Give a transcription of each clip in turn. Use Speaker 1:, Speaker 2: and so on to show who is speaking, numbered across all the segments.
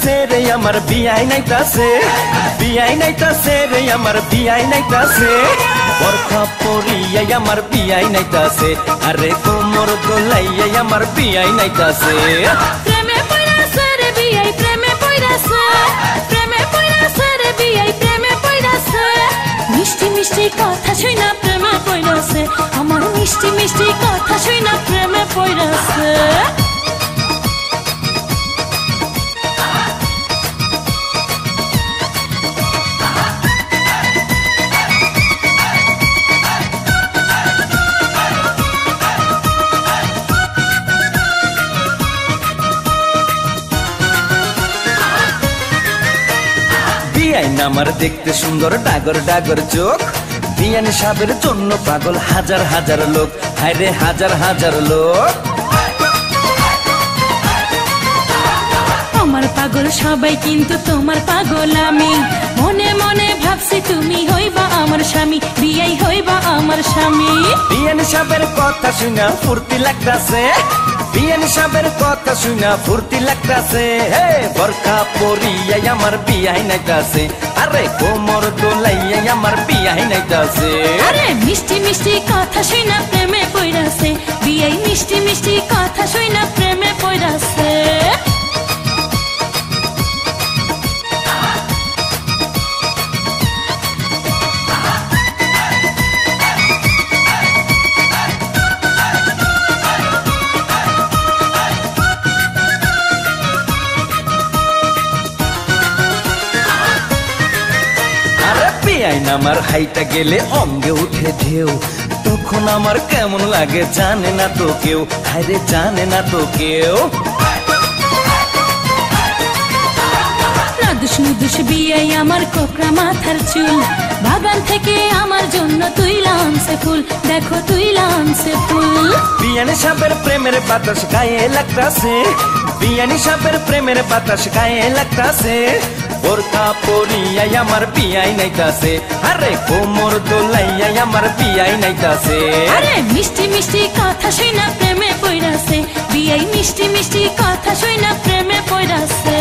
Speaker 1: নাইতাছে রে আমার বিয়াই নাইতাছে, বিয়াই নাইতাছে রে আমার বিয়াই নাইতাছে, বরখা পরিয়াই আমার বিয়াই নাইতাছে, আরে কোমর দোলাইয়াই আমার বিয়াই নাইতাছে।
Speaker 2: প্রেমে পইরাছে রে বিয়াই প্রেমে পইরাছে, প্রেমে পইরাছে রে বিয়াই প্রেমে পইরাছে, মিষ্টি মিষ্টি কথা শুইনা প্রেমে পইরাছে, আমার মিষ্টি মিষ্টি কথা শুইনা প্রেমে পইরাছে।
Speaker 1: বিয়াইন আমার দেখতে সুন্দর ডাগর ডাগর চোখ, বিয়ান সাহেবের জন্য পাগল হাজার হাজার লোক, হায়রে হাজার হাজার লোক।
Speaker 2: আমার পাগল সবাই কিন্তু তোমার পাগল আমি, মনে মনে ভাবছি তুমি হইবা আমার স্বামী, বিয়াই হইবা আমার স্বামী।
Speaker 1: বিয়ান সাহেবের কথা শুনা ফুর্তি লাগতাছে, বিয়ান সাহেবের কথা শুনা ফুর্তি লাগতাছে, হে বরখা পরিয়াই আমার বিয়াই নাইতাছে, আরে কোমর দোলাইয়াই আমার বিয়াই নাইতাছে।
Speaker 2: আরে মিষ্টি মিষ্টি কথা শুইনা প্রেমে পইরাছে, বিয়াই মিষ্টি মিষ্টি কথা শুইনা প্রেমে পইরাছে।
Speaker 1: বিয়াইন আমার হাইটা গেলে অঙ্গে উঠে ঢেউ, তখন আমার কেমন লাগে জানে না তো কেউ, হায়রে জানে না তো কেউ।
Speaker 2: নাদুস নুদুস বিয়াই আমার কোকড়া মাথার চুল, বাগান থেকে আমার জন্য তুইলা আনছে ফুল, দেখো তুইলা আনছে ফুল।
Speaker 1: বিয়ান সাহেবের প্রেমের বাতাস গায়ে লাগতাছে, বিয়ান সাহেবের প্রেমের বাতাস গায়ে লাগতাছে, বোরখা পরিয়াই আমার বিয়াই নাইতাছে, আরে কোমর দোলাইয়াই আমার বিয়াই নাইতাছে।
Speaker 2: আরে মিষ্টি মিষ্টি কথা শুইনা প্রেমে পইরাছে, বিয়াই মিষ্টি মিষ্টি কথা শুইনা প্রেমে পইরাছে।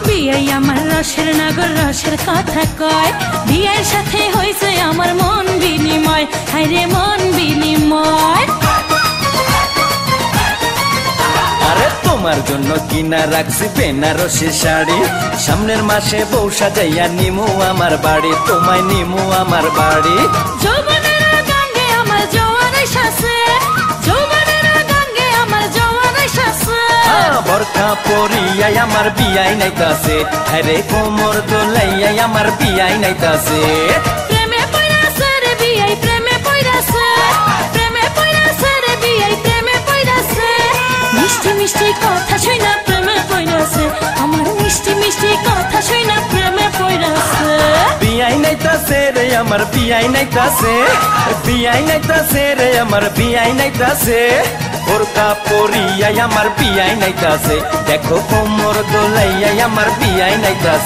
Speaker 2: বিয়াই আমার রসের নাগর রসের কথা কয়, বিয়ের সাথে হইছে আমার মন বিনিময়, হায়রে মন বিনিময়।
Speaker 1: আরে তোমার জন্য কিনা রাখছি বেনারসি শাড়ি, সামনের মাসে বউ সাজাইয়া নিমু আমার বাড়ি, তোমায় নিমু আমার বাড়ি।
Speaker 2: যৌবনের গঙ্গে আমার জোয়ার এসেছে, যৌবনের গঙ্গে আমার জোয়ার এসেছে,
Speaker 1: বরখা পরিয়াই আমার বিয়াই নাইতাছে, আরে কোমর দোলাইয়াই আমার বিয়াই নাইতাছে।
Speaker 2: প্রেমে পইরাছে রে বিয়াই প্রেমে পইরাছে, প্রেমে পইরাছে রে বিয়াই প্রেমে পইরাছে, মিষ্টি মিষ্টি কথা শুইনা প্রেমে পইরাছে, আমার মিষ্টি মিষ্টি কথা শুইনা প্রেমে পইরাছে।
Speaker 1: বিয়াই নাইতাছে রে আমার বিয়াই নাইতাছে, বিয়াই নাইতাছে রে আমার বিয়াই নাইতাছে, বোরখা পরিয়াই আমার বিয়াই নাইতাছে, দেখো কোমর দোলাইয়াই আমার বিয়াই নাইতাছে।